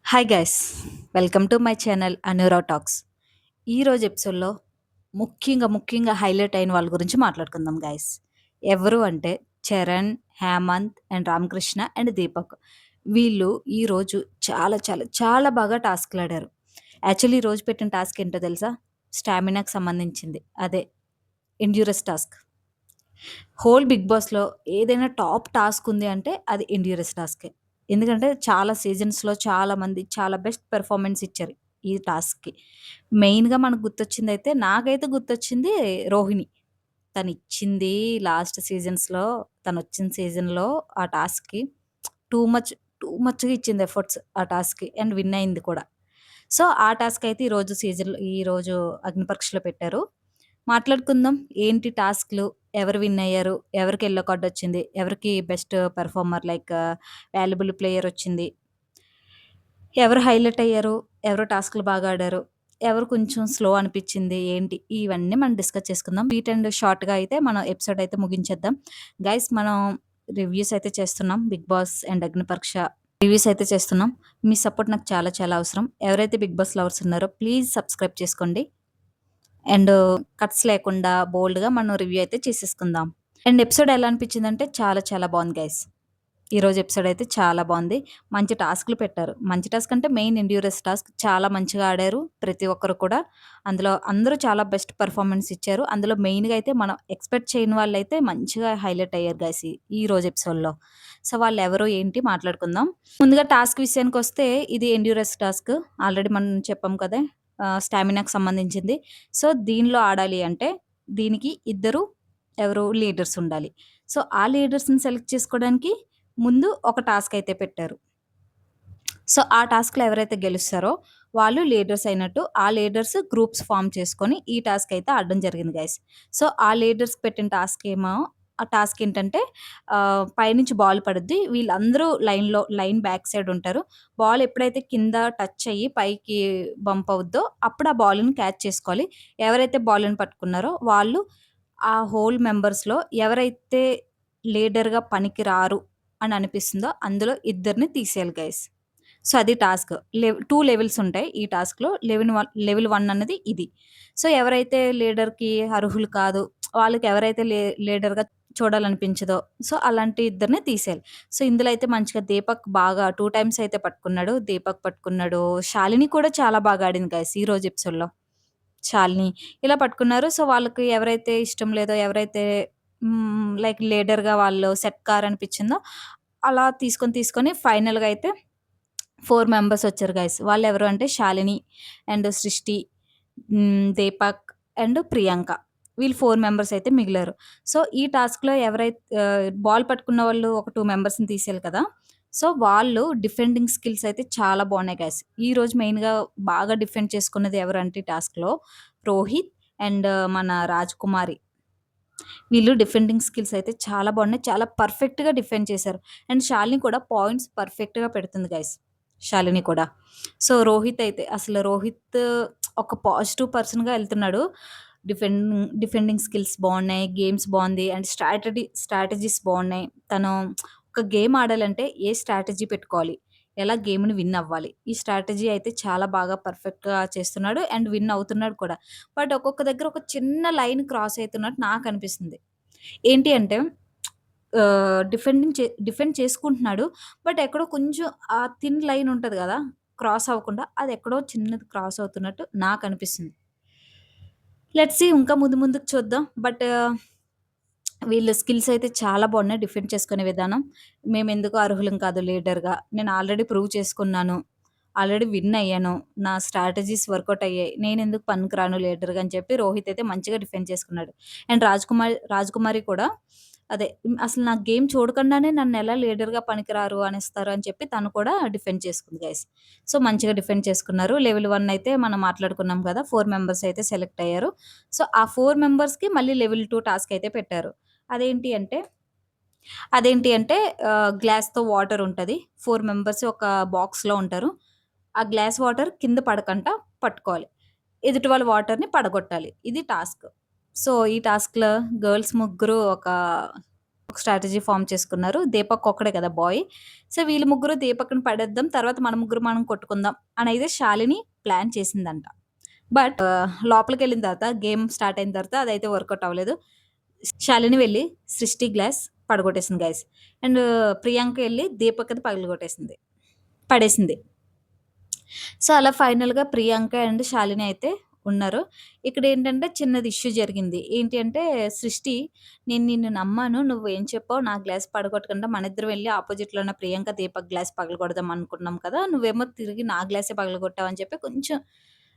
Hi guys, welcome to my channel Anura talks. ఈరోజు ఎపిసోడ్లో ముఖ్యంగా హైలైట్ అయిన వాళ్ళ గురించి మాట్లాడుకుందాం గైస్. ఎవరు అంటే చరణ్, హేమంత్ అండ్ రామకృష్ణ అండ్ దీపక్. వీళ్ళు ఈరోజు చాలా చాలా చాలా బాగా టాస్క్లు ఆడారు. యాక్చువల్లీ ఈరోజు పెట్టిన టాస్క్ ఏంటో తెలుసా? స్టామినాకి సంబంధించింది. అదే ఎండ్యూరస్ టాస్క్. హోల్ బిగ్ బాస్‌లో ఏదైనా టాప్ టాస్క్ ఉంది అంటే అది ఎండ్యూరస్ టాస్కే. ఎందుకంటే చాలా సీజన్స్‌లో చాలామంది చాలా బెస్ట్ పెర్ఫార్మన్స్ ఇచ్చారు ఈ టాస్క్‌కి. మెయిన్‌గా మనకు గుర్తొచ్చిందయితే నాకైతే గుర్తొచ్చింది రోహిణి. తనిచ్చింది లాస్ట్ సీజన్స్‌లో తనొచ్చిన సీజన్‌లో ఆ టాస్క్‌కి టూ మచ్, టూ మచ్‌గా ఇచ్చింది ఎఫర్ట్స్ ఆ టాస్క్‌కి అండ్ విన్ అయింది కూడా. సో, ఆ టాస్క్ అయితే ఈరోజు అగ్నిపరీక్షలో పెట్టారు. మాట్లాడుకుందాం. ఏంటి టాస్క్‌లు? ఎవరు విన్ అయ్యారు? ఎవరికి యెల్లో కార్డ్ వచ్చింది? ఎవరికి best performer like valuable player వచ్చింది? ఎవరు హైలైట్ అయ్యారు? ఎవరు టాస్క్‌లు బాగా ఆడారు? ఎవరు కొంచెం స్లో అనిపిచ్చింది? ఏంటి? ఇవన్నీ మనం డిస్కస్ చేసుకుందాం. స్వీట్ అండ్ షార్ట్‌గా అయితే మనం ఎపిసోడ్ అయితే ముగించేద్దాం. గైస్ మనం రివ్యూస్ అయితే చేస్తున్నాం. 'Bigg Boss' and 'Agnipariksha' reviews అయితే చేస్తున్నాం. మీ సపోర్ట్ నాకు చాలా చాలా అవసరం. ఎవరైతే 'బిగ్ బాస్' లవర్స్ ఉన్నారో ప్లీజ్ సబ్స్క్రైబ్ చేసుకోండి. అండ్ కట్స్ లేకుండా బోల్డ్‌గా మనం రివ్యూ అయితే చేసేసుకుందాం. అండ్ ఎపిసోడ్ ఎలా అనిపించిందంటే చాలా చాలా బావుంది గైస్. ఈరోజు ఎపిసోడ్ అయితే చాలా బావుంది. మంచి టాస్క్‌లు పెట్టారు. మంచి టాస్క్ అంటే మెయిన్ ఎండ్యూరన్స్ టాస్క్ చాలా మంచిగా ఆడారు ప్రతి ఒక్కరు కూడా. అందులో అందరూ చాలా బెస్ట్ పెర్ఫార్మన్స్ ఇచ్చారు. అందులో మెయిన్‌గా అయితే మనం ఎక్స్‌పెక్ట్ చేయని వాళ్ళైతే మంచిగా హైలైట్ అయ్యారు గైస్ ఈరోజు ఎపిసోడ్‌లో. సో, వాళ్ళెవరు ఏంటి మాట్లాడుకుందాం. ముందుగా టాస్క్ విషయానికొస్తే ఇది ఎండ్యూరన్స్ టాస్క్. ఆల్రెడీ మనం చెప్పాం కదా! స్టామినాకి సంబంధించింది. సో, దీనిలో ఆడాలి అంటే దీనికి ఇద్దరు ఎవరు లీడర్స్ ఉండాలి. సో, ఆ లీడర్స్‌ని సెలెక్ట్ చేసుకోవడానికి ముందు ఒక టాస్క్ అయితే పెట్టారు. సో, ఆ టాస్క్‌లో ఎవరైతే గెలుస్తారో వాళ్ళు లీడర్స్ అయినట్టు. ఆ లీడర్స్ గ్రూప్స్ ఫార్మ్ చేసుకొని ఈ టాస్క్ అయితే ఆడడం జరిగింది గైస్. సో, ఆ లీడర్స్‌కి పెట్టిన టాస్క్ ఏమో ఆ టాస్క్ ఏంటంటే పైనుంచి బాల్ పడుద్ది. వీళ్ళందరూ లైన్ బ్యాక్ సైడ్ ఉంటారు. బాల్ ఎప్పుడైతే కింద టచ్ అయ్యి పైకి బంప్ అవుద్దో అప్పుడు ఆ బాల్‌ని క్యాచ్ చేసుకోవాలి. ఎవరైతే బాల్‌ని పట్టుకున్నారో వాళ్ళు ఆ హోల్ మెంబర్స్‌లో ఎవరైతే లీడర్‌గా పనికిరారు అని అనిపిస్తుందో అందులో ఇద్దరిని తీసేయాలి గైస్. సో, అది టాస్క్. 2 లెవెల్స్ ఉంటాయి ఈ టాస్క్‌లో. లెవెల్ 1 అన్నది ఇది. సో, ఎవరైతే లీడర్‌కి అర్హులు కాదు, వాళ్ళకి ఎవరైతే లీడర్‌గా చూడాలనిపించదో, సో, అలాంటి ఇద్దరిని తీసేయాలి. సో, ఇందులో అయితే మంచిగా దీపక్ బాగా 2 టైమ్స్ అయితే పట్టుకున్నాడు. దీపక్ పట్టుకున్నాడు. శాలిని కూడా చాలా బాగా ఆడింది గైస్ ఈరోజు ఎపిసోడ్‌లో. శాలిని ఇలా పట్టుకున్నారు. సో, వాళ్ళకి ఎవరైతే ఇష్టం లేదో, ఎవరైతే లైక్ లీడర్‌గా వాళ్ళు సెట్ కారనిపించిందో అలా తీసుకొని ఫైనల్‌గా అయితే 4 మెంబర్స్ వచ్చారు గైస్. వాళ్ళెవరు అంటే శాలిని అండ్ సృష్టి, దీపక్ అండ్ ప్రియాంక. వీళ్ళు 4 మెంబర్స్ అయితే మిగిలారు. సో, ఈ టాస్క్‌లో బాల్ పట్టుకున్న వాళ్ళు ఒక 2 మెంబర్స్‌ని తీసేయాలి కదా! సో, వాళ్ళు డిఫెండింగ్ స్కిల్స్ అయితే చాలా బాగున్నాయి గైస్. ఈరోజు మెయిన్‌గా బాగా డిఫెండ్ చేసుకున్నది ఎవరంటే ఈ టాస్క్‌లో రోహిత్ అండ్ మన రాజకుమారి. వీళ్ళు డిఫెండింగ్ స్కిల్స్ అయితే చాలా బాగున్నాయి. చాలా పర్ఫెక్ట్‌గా డిఫెండ్ చేశారు. అండ్ శాలిని కూడా పాయింట్స్ పర్ఫెక్ట్‌గా పెడుతుంది గైస్. శాలిని కూడా. సో, రోహిత్ ఒక పాజిటివ్ పర్సన్‌గా ఎళ్తున్నాడు. డిఫెండింగ్ స్కిల్స్ బావున్నాయి. గేమ్స్ బావుంది. అండ్ స్ట్రాటజీస్ బావున్నాయి. తను ఒక గేమ్ ఆడాలంటే ఏ స్ట్రాటజీ పెట్టుకోవాలి? ఎలా గేమ్‌ని విన్ అవ్వాలి? ఈ స్ట్రాటజీ అయితే చాలా బాగా పర్ఫెక్ట్‌గా చేస్తున్నాడు. అండ్ విన్ అవుతున్నాడు కూడా. బట్ ఒక్కొక్క దగ్గర ఒక చిన్న లైన్ క్రాస్ అయితున్నట్టు నాకనిపిస్తుంది. ఏంటి అంటే డిఫెండ్ చేసుకుంటున్నాడు. బట్ ఎక్కడో కొంచెం ఆ థిన్ లైన్ ఉంటది గదా! క్రాస్ అవ్వకుండా అదెక్కడో చిన్నది క్రాస్ అవుతున్నట్టు నాకనిపిస్తుంది. లెట్స్ సీ ఇంకా ముందుకు చూద్దాం. బట్ వీళ్ళ స్కిల్స్ అయితే చాలా బాగున్నాయి డిఫెండ్ చేసుకునే విధానం. మేమెందుకు అర్హులం కాదు లీడర్‌గా. నేను ఆల్రెడీ ప్రూవ్ చేసుకున్నాను. ఆల్రెడీ విన్ అయ్యాను. నా స్ట్రాటజీస్ వర్కౌట్ అయ్యాయి. నేనెందుకు పనికిరాను లీడర్‌గా అని చెప్పి రోహిత్ అయితే మంచిగా డిఫెండ్ చేసుకున్నాడు. అండ్ రాజకుమారి కూడా అదే అసలు నా గేమ్ చూడకుండానే నన్నెలా లీడర్‌గా పనికిరారు అనేస్తారు అని చెప్పి తను కూడా డిఫెండ్ చేసుకుంది గైస్. సో, మంచిగా డిఫెండ్ చేసుకున్నారు. లెవెల్ 1 అయితే మనం మాట్లాడుకున్నాం కదా! 4 మెంబర్స్ అయితే సెలెక్ట్ అయ్యారు. సో, ఆ 4 మెంబర్స్‌కి మళ్ళీ లెవెల్ 2 టాస్క్ అయితే పెట్టారు. అదేంటి అంటే అదేంటి అంటే గ్లాస్‌తో వాటర్ ఉంటది. 4 మెంబర్స్ ఒక బాక్స్‌లో ఉంటారు. ఆ గ్లాస్ వాటర్ కింద పడకంట పట్టుకోవాలి. ఎదుటి వాళ్ళ వాటర్‌ని పడగొట్టాలి. ఇది టాస్క్. సో, ఈ టాస్క్‌లో గర్ల్స్ ముగ్గురు ఒక ఒక స్ట్రాటజీ ఫార్మ్ చేసుకున్నారు. దీపక్ ఒక్కడే కదా బాయ్. సో, వీళ్ళు ముగ్గురు దీపక్‌ని పడేద్దాం. తర్వాత మన ముగ్గురు మనం కొట్టుకుందాం అనైతే శాలిని ప్లాన్ చేసిందంట. బట్ లోపలికెళ్ళిన తర్వాత గేమ్ స్టార్ట్ అయిన తర్వాత అదైతే వర్కౌట్ అవ్వలేదు. శాలిని వెళ్లి సృష్టి గ్లాస్ పడగొట్టేసింది గైస్. అండ్ ప్రియాంక ఎళ్లి దీపక్‌ది పగలగొట్టేసింది. పడేసింది. సో, అలా ఫైనల్‌గా ప్రియాంక అండ్ శాలిని అయితే ఉన్నారు. ఇక్కడేంటంటే చిన్నది ఇష్యూ జరిగింది. ఏంటి అంటే సృష్టి, "నేను నిన్ను నమ్మాను. నువ్వేం చెప్పావు నా గ్లాస్ పడగొట్టకుండా మనిద్దరం వెళ్లి ఆపోజిట్‌లో ఉన్న ప్రియాంక, దీపక్ గ్లాస్ పగలగొడదాం అనుకున్నాం కదా! నువ్వేమో తిరిగి నా గ్లాసే పగలగొట్టావు" అని చెప్పి కొంచెం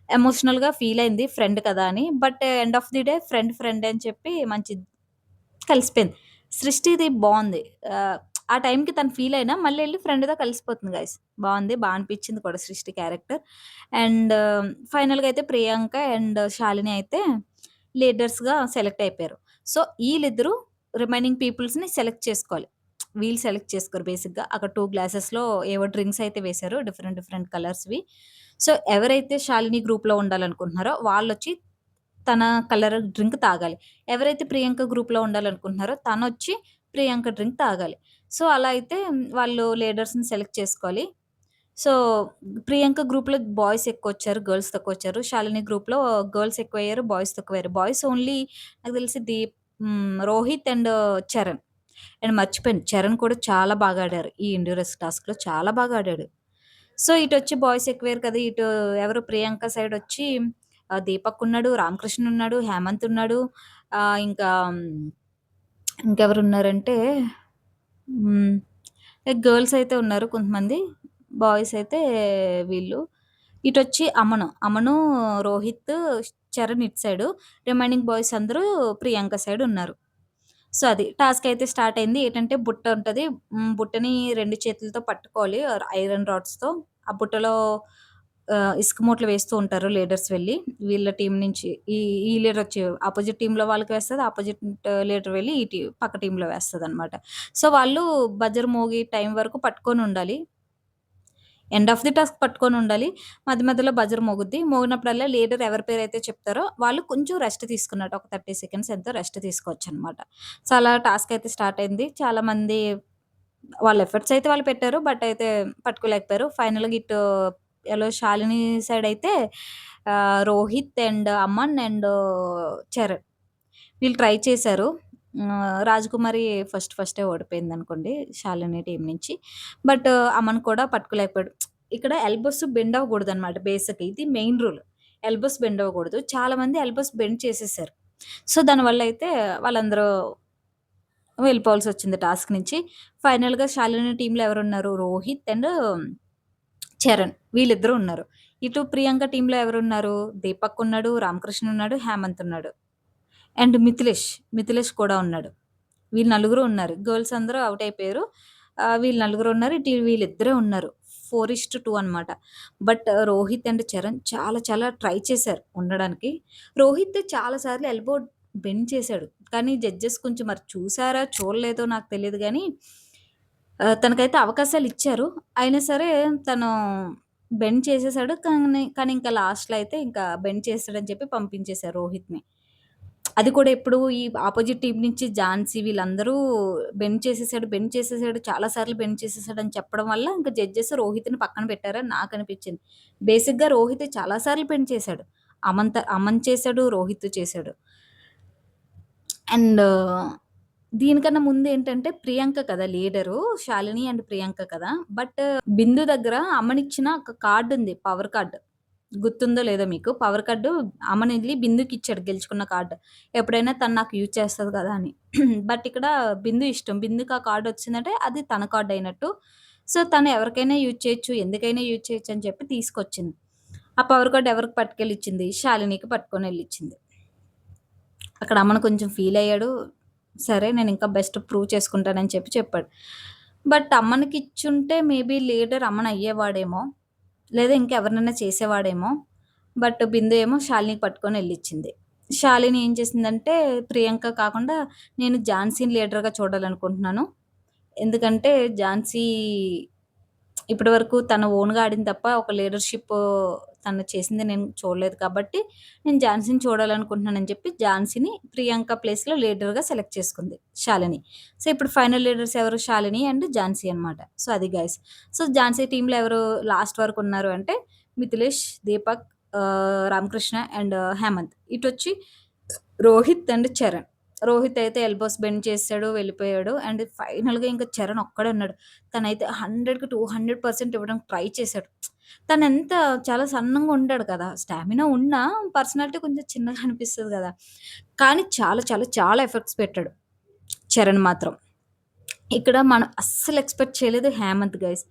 ఎమోషనల్‌గా ఫీల్ అయింది ఫ్రెండ్ కదా అని. But end of the day friend ఫ్రెండే అని చెప్పి మంచి కలిసిపోయింది. సృష్టిది బావుంది. ఆ టైంకి తను ఫీల్ అయినా మళ్ళీ ఎళ్లి ఫ్రెండ్‌గా కలిసిపోతుంది గైస్. బావుంది. అనిపించింది కూడా సృష్టి క్యారెక్టర్. అండ్ ఫైనల్‌గా అయితే ప్రియాంక అండ్ శాలిని అయితే లీడర్స్‌గా సెలెక్ట్ అయిపోయారు. సో, ఈళ్ళిద్దరూ రిమైనింగ్ పీపుల్స్‌ని సెలెక్ట్ చేసుకోవాలి. వీళ్ళు సెలెక్ట్ చేసుకోరు బేసిక్‌గా. అక్కడ 2 గ్లాసెస్‌లో ఏవో డ్రింక్స్ అయితే వేశారు. Different different కలర్స్‌వి. సో, ఎవరైతే శాలిని గ్రూప్‌లో ఉండాలనుకుంటున్నారో వాళ్ళొచ్చి తన కలర్ డ్రింక్ తాగాలి. ఎవరైతే ప్రియాంక గ్రూప్‌లో ఉండాలనుకుంటున్నారో తనొచ్చి ప్రియాంక డ్రింక్ తాగాలి. సో, అలా అయితే వాళ్ళు లీడర్స్‌ని సెలెక్ట్ చేసుకోవాలి. సో, ప్రియాంక గ్రూప్‌లో బాయ్స్ ఎక్కువొచ్చారు. గర్ల్స్ తక్కువొచ్చారు. శాలిని గ్రూప్‌లో గర్ల్స్ ఎక్కువయ్యారు. బాయ్స్ తక్కువయ్యారు. బాయ్స్ ఓన్లీ నాకు తెలిసి రోహిత్ అండ్ చరణ్. అండ్ మర్చిపోయాను చరణ్ కూడా చాలా బాగా ఆడారు. ఈ ఎండ్యూరన్స్ టాస్క్‌లో చాలా బాగా ఆడాడు. సో, ఇటొచ్చి బాయ్స్ ఎక్కువయ్యారు కదా! ఇటు ఎవరు ప్రియాంక సైడొచ్చి దీపక్ ఉన్నాడు, రామకృష్ణ ఉన్నాడు, హేమంత్ ఉన్నాడు. ఇంకా ఇంకెవరున్నారంటే హ్మ్. గర్ల్స్ అయితే ఉన్నారు కొంతమంది. బాయ్స్ అయితే వీళ్ళు. ఇటొచ్చి అమను, రోహిత్, చరణ్ ఇటు సైడు. రిమైనింగ్ బాయ్స్ అందరూ ప్రియాంక సైడ్ ఉన్నారు. సో, అది టాస్క్ అయితే స్టార్ట్ అయింది. ఏంటంటే బుట్ట ఉంటది. బుట్టని 2 చేతులతో పట్టుకోవాలి ఐరన్ రాడ్స్‌తో. ఆ బుట్టలో ఇసుక మూటలు వేస్తూ ఉంటారు లీడర్స్ వెళ్లి. వీళ్ళ టీమ్ నుంచి ఈ ఈ లీడర్ వచ్చి అపోజిట్ టీమ్‌లో వాళ్ళకి వేస్తది. అపోజిట్ లీడర్ వెళ్లి పక్క టీమ్‌లో వేస్తదనమాట. సో, వాళ్ళు బజర్ మోగే టైం వరకు పట్టుకొనుండాలి. ఎండ్ ఆఫ్ ది టాస్క్ పట్టుకొనుండాలి. మధ్య మధ్యలో బజర్ మోగుద్ది. మోగినప్పుడల్లా లీడర్ ఎవరి పేరైతే చెప్తారో వాళ్ళు కొంచెం రెస్ట్ తీసుకున్నట్టు ఒక 30 సెకండ్స్ ఎంతో రెస్ట్ తీసుకోవచ్చనమాట. సో, అలా టాస్క్ అయితే స్టార్ట్ అయింది. చాలామంది వాళ్ళ ఎఫర్ట్స్ అయితే వాళ్ళు పెట్టారు. బట్ అయితే పట్టుకోలేకపోయారు. ఫైనల్‌గా ఇటు శాలిని సైడ్ అయితే రోహిత్ అండ్ అమన్ అండ్ చరణ్ వీళ్ళు ట్రై చేశారు. రాజకుమారి ఫస్టే ఓడిపోయిందనుకోండి శాలిని టీమ్ నుంచి. బట్ అమన్ కూడా పట్టుకోలేకపోయాడు. ఇక్కడ ఎల్బోస్ బెండ్ అవ్వకూడదనమాట బేసిక్‌గా. ఇది మెయిన్ రూల్. ఎల్బోస్ బెండ్ అవ్వకూడదు. చాలామంది ఎల్బోస్ బెండ్ చేసేసారు. సో, దానివల్ల అయితే వాళ్ళందరూ వెళ్ళిపోవాల్సొచ్చింది టాస్క్ నుంచి. ఫైనల్‌గా శాలిని టీమ్‌లో ఎవరున్నారు? రోహిత్ అండ్ చరణ్ వీళ్ళిద్దరూ ఉన్నారు. ఇటు ప్రియాంక టీమ్‌లో ఎవరున్నారు? దీపక్ ఉన్నాడు, రామకృష్ణ ఉన్నాడు, హేమంత్ ఉన్నాడు. అండ్ మిథిలేష్ కూడా ఉన్నాడు. వీళ్ళు నలుగురు ఉన్నారు. గర్ల్స్ అందరూ ఔట్ అయిపోయారు. వీళ్ళు నలుగురు ఉన్నారు. ఇటు వీళ్ళిద్దరే ఉన్నారు. 4:2 అనమాట. బట్ రోహిత్ అండ్ చరణ్ చాలా చాలా ట్రై చేశారు ఉండడానికి. రోహిత్ చాలా సార్లు ఎల్బో బెండ్ చేశాడు. కానీ జడ్జెస్ కొంచెం మరి చూసారా? చూడలేదో నాకు తెలీదు గానీ తనకైతే అవకాశాలిచ్చారు. అయినా సరే తను బెండ్ చేసేసాడు. కానీ ఇంకా లాస్ట్‌లో అయితే ఇంకా బెండ్ చేసాడని చెప్పి పంపించేసారు రోహిత్‌ని. అది కూడా ఎప్పుడు ఈ అపోజిట్ టీమ్ నుంచి ఝాన్సీ వీళ్ళందరూ బెండ్ చేసేసాడు. చాలా సార్లు బెండ్ చేసేసాడని చెప్పడం వల్ల ఇంక జడ్జెస్ రోహిత్‌ని పక్కన పెట్టారని నాకనిపించింది. బేసిక్‌గా రోహిత్ చాలా సార్లు బెండ్ చేశాడు. అమన్ చేశాడు, రోహిత్ చేశాడు. అండ్ దీనికన్నా ముందేంటంటే ప్రియాంక కదా లీడరు. శాలిని అండ్ ప్రియాంక కదా! బట్ బిందు దగ్గర అమ్మనిచ్చిన ఒక కార్డుంది. Power card. గుర్తుందో లేదో మీకు. పవర్ కార్డు అమ్మనెళ్లి బిందుకిచ్చాడు గెలుచుకున్న కార్డ్. ఎప్పుడైనా తను నాకు యూజ్ చేస్తది కదా అని. బట్ ఇక్కడ బిందు ఇష్టం. బిందుకి ఆ కార్డొచ్చిందంటే అది తన కార్డయినట్టు. సో, తను ఎవరికైనా యూజ్ చేయొచ్చు, ఎందుకైనా యూజ్ చేయొచ్చు అని చెప్పి తీసుకొచ్చింది. ఆ పవర్ కార్డ్ ఎవరికి పట్టుకెళ్ళిచ్చింది? శాలినికి పట్టుకొనెళ్ళిచ్చింది. అక్కడ అమ్మను కొంచెం ఫీలయ్యాడు. సరే నేనింకా బెస్ట్ ప్రూవ్ చేసుకుంటానని చెప్పాడు. బట్ అమ్మనికిచ్చుంటే మేబీ లీడర్ అమ్మనయ్యేవాడేమో! లేదా ఇంకెవరినైనా చేసేవాడేమో! బట్ బిందు ఏమో శాలినికి పట్టుకొని ఎళ్ళిచ్చింది. శాలిని ఏం చేసిందంటే ప్రియాంక కాకుండా నేను ఝాన్సీని లీడర్‌గా చూడాలనుకుంటున్నాను. ఎందుకంటే ఝాన్సీ ఇప్పటివరకు తన ఓన్‌గా ఆడింది తప్ప ఒక లీడర్‌షిప్ తను చేసింది నేను చూడలేదు కాబట్టి, నేను ఝాన్సీని చూడాలనుకుంటున్నానని చెప్పి ఝాన్సీని ప్రియాంక ప్లేస్‌లో లీడర్‌గా సెలెక్ట్ చేసుకుంది శాలిని. సో, ఇప్పుడు ఫైనల్ లీడర్స్ ఎవరు? శాలిని అండ్ ఝాన్సీ అనమాట. సో, అది గైస్. సో, ఝాన్సీ టీమ్‌లో ఎవరు లాస్ట్ వరకు ఉన్నారు అంటే మిథిలేష్, దీపక్, రామకృష్ణ అండ్ హేమంత్. ఇటొచ్చి రోహిత్ అండ్ చరణ్. రోహిత్ అయితే ఎల్బోస్ బెండ్ చేసాడు, వెళ్ళిపోయాడు. అండ్ ఫైనల్‌గా ఇంక చరణ్ ఒక్కడే ఉన్నాడు. తనైతే 100కి 200% ఇవ్వడానికి ట్రై చేశాడు. తనెంత చాలా సన్నంగా ఉంటాడు కదా! స్టామినా ఉన్నా పర్సనాలిటీ కొంచెం చిన్నగా అనిపిస్తది గదా! కానీ చాలా చాలా చాలా ఎఫర్ట్స్ పెట్టాడు చరణ్ మాత్రం. ఇక్కడ మనం అస్సలు ఎక్స్‌పెక్ట్ చేయలేదు హేమంత్ గైస్.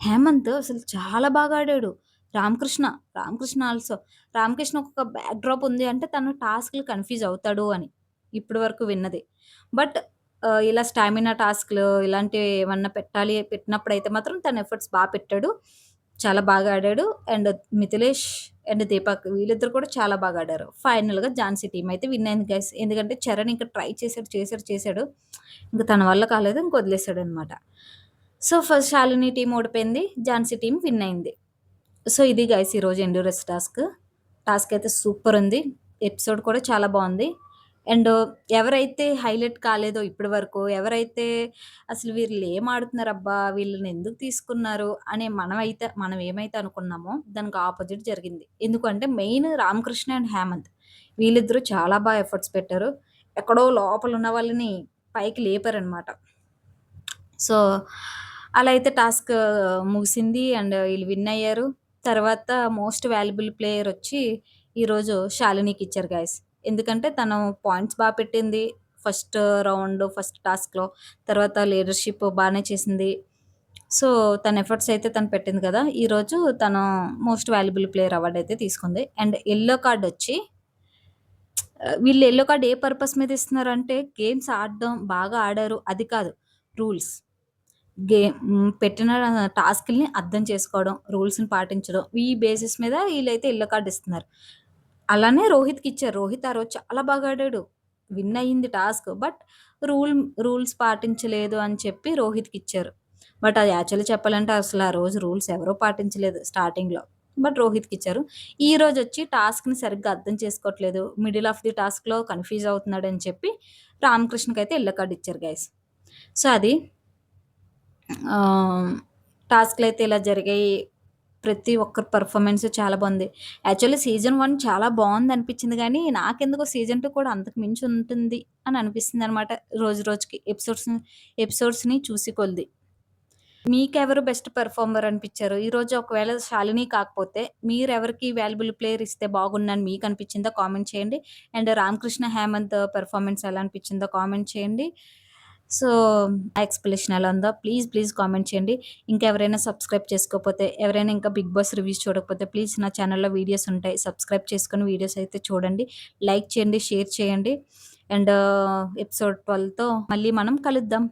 హేమంత్ అసలు చాలా బాగా ఆడాడు. రామకృష్ణ, రామకృష్ణ ఆల్సో. రామకృష్ణకు ఒక బ్యాక్ డ్రాప్ ఉంది అంటే తను టాస్క్‌లు కన్‌ఫ్యూజ్ అవుతాడు అని. ఇప్పటి వరకు విన్నది. బట్ ఇలా స్టామినా టాస్క్‌లు ఇలాంటివి ఏమన్నా పెట్టినప్పుడైతే మాత్రం తన ఎఫర్ట్స్ పెట్టాడు. చాలా బాగా ఆడాడు. అండ్ మిథిలేష్ అండ్ దీపక్ వీళ్ళిద్దరూ కూడా చాలా బాగా ఆడారు. ఫైనల్‌గా ఝాన్సీ టీమ్ అయితే విన్ అయింది గైస్. ఎందుకంటే చరణ్ ఇంకా ట్రై చేసాడు. ఇంక తన వల్ల కాలేదు. ఇంక వదిలేసాడనమాట. సో, ఫస్ట్ శాలిని టీమ్ ఓడిపోయింది. ఝాన్సీ టీమ్ విన్ అయింది. సో, ఇది గైస్ ఈరోజు ఎండ్యూరెన్స్ టాస్క్. టాస్క్ అయితే సూపరుంది. ఎపిసోడ్ కూడా చాలా బావుంది. అండ్ ఎవరైతే హైలైట్ కాలేదో ఇప్పటి వరకు, ఎవరైతే అసలు వీళ్ళేం ఆడుతున్నారబ్బా! వీళ్ళని ఎందుకు తీసుకున్నారు అని మనం ఏమైతే అనుకున్నామో దానికి ఆపోజిట్ జరిగింది. ఎందుకంటే మెయిన్ రామకృష్ణ అండ్ హేమంత్ వీళ్ళిద్దరూ చాలా ఎఫర్ట్స్ పెట్టారు. ఎక్కడో లోపల ఉన్న వాళ్ళని పైకి లేపారనమాట. సో, అలా అయితే టాస్క్ ముగిసింది. అండ్ ఈళ్ళు విన్ అయ్యారు. తర్వాత మోస్ట్ వాల్యుబుల్ ప్లేయర్ వచ్చి ఈరోజు శాలినికిచ్చారు గైస్. ఎందుకంటే తను పాయింట్స్ పెట్టింది. ఫస్ట్ రౌండ్, ఫస్ట్ టాస్క్‌లో. తర్వాత లీడర్‌షిప్ బానే చేసింది. సో, తన ఎఫర్ట్స్ అయితే తను పెట్టింది కదా! ఈరోజు తను మోస్ట్ వాల్యుబుల్ ప్లేయర్ అవార్డ్ అయితే తీసుకుంది. అండ్ యెల్లో కార్డ్ వచ్చి వీళ్ళు యెల్లో కార్డ్ ఏ పర్పస్ మీద ఇస్తున్నారంటే గేమ్స్ ఆడడం బాగా ఆడారు అది కాదు. రూల్స్. పెట్టిన టాస్క్‌లని అర్థం చేసుకోవడం, రూల్స్‌ని పాటించడం, ఈ బేసిస్ మీద ఈళ్ళైతే యెల్లో కార్డ్ ఇస్తున్నారు. అలానే రోహిత్‌కిచ్చారు. రోహిత్ ఆ రోజు చాలా బాగా ఆడాడు. విన్ అయింది టాస్క్. బట్ రూల్ రూల్స్ పాటించలేదు అని చెప్పి రోహిత్‌కిచ్చారు. బట్ అది యాక్చువల్లీ చెప్పాలంటే అసలు ఆ రోజు రూల్స్ ఎవరు పాటించలేదు స్టార్టింగ్‌లో. బట్ రోహిత్‌కిచ్చారు. ఈరోజొచ్చి టాస్క్‌ని సరిగ్గా అర్థం చేసుకోవట్లేదు. మిడిల్ ఆఫ్ ది టాస్క్‌లో కన్‌ఫ్యూజ్ అవుతున్నాడని చెప్పి రామకృష్ణకైతే యెల్లో కార్డ్ ఇచ్చారు గైస్. సో, అది ఆహ్, టాస్క్‌లయితే ఇలా జరిగాయి. ప్రతి ఒక్కరి పెర్ఫార్మన్స్ చాలా బావుంది. యాక్చువల్లీ సీజన్ 1 చాలా బావుందనిపించింది గానీ, నాకెందుకో సీజన్ 2 కూడా అంతకు మించి ఉంటుంది అని అనిపిస్తుందనమాట రోజు రోజుకి ఎపిసోడ్స్‌ని చూసి కొలిది. మీకెవరు బెస్ట్ పెర్ఫార్మర్ అనిపిచ్చారు? ఈరోజు ఒకవేళ శాలిని కాకపోతే మీరెవరికి వాల్యుబుల్ ప్లేయర్ ఇస్తే బాగుండని మీకనిపిచ్చిందో కామెంట్ చేయండి. అండ్ రామకృష్ణ, హేమంత్ పెర్ఫార్మన్స్ ఎలా అనిపిచ్చిందో కామెంట్ చేయండి. సో, నా ఎక్స్‌ప్లనేషన్ ఎలా ఉందో ప్లీజ్ కామెంట్ చేయండి. ఇంకెవరైనా సబ్స్క్రైబ్ చేసుకోకపోతే, ఎవరైనా ఇంకా 'బిగ్ బాస్' రివ్యూస్ చూడకపోతే ప్లీజ్ నా ఛానల్‌లో వీడియోస్ ఉంటాయి. సబ్స్క్రైబ్ చేసుకొని వీడియోస్ అయితే చూడండి. లైక్ చేయండి, షేర్ చేయండి. అండ్ ఎపిసోడ్ 12తో మళ్ళీ మనం కలుద్దాం.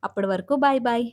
అప్పటి వరకు బాయ్.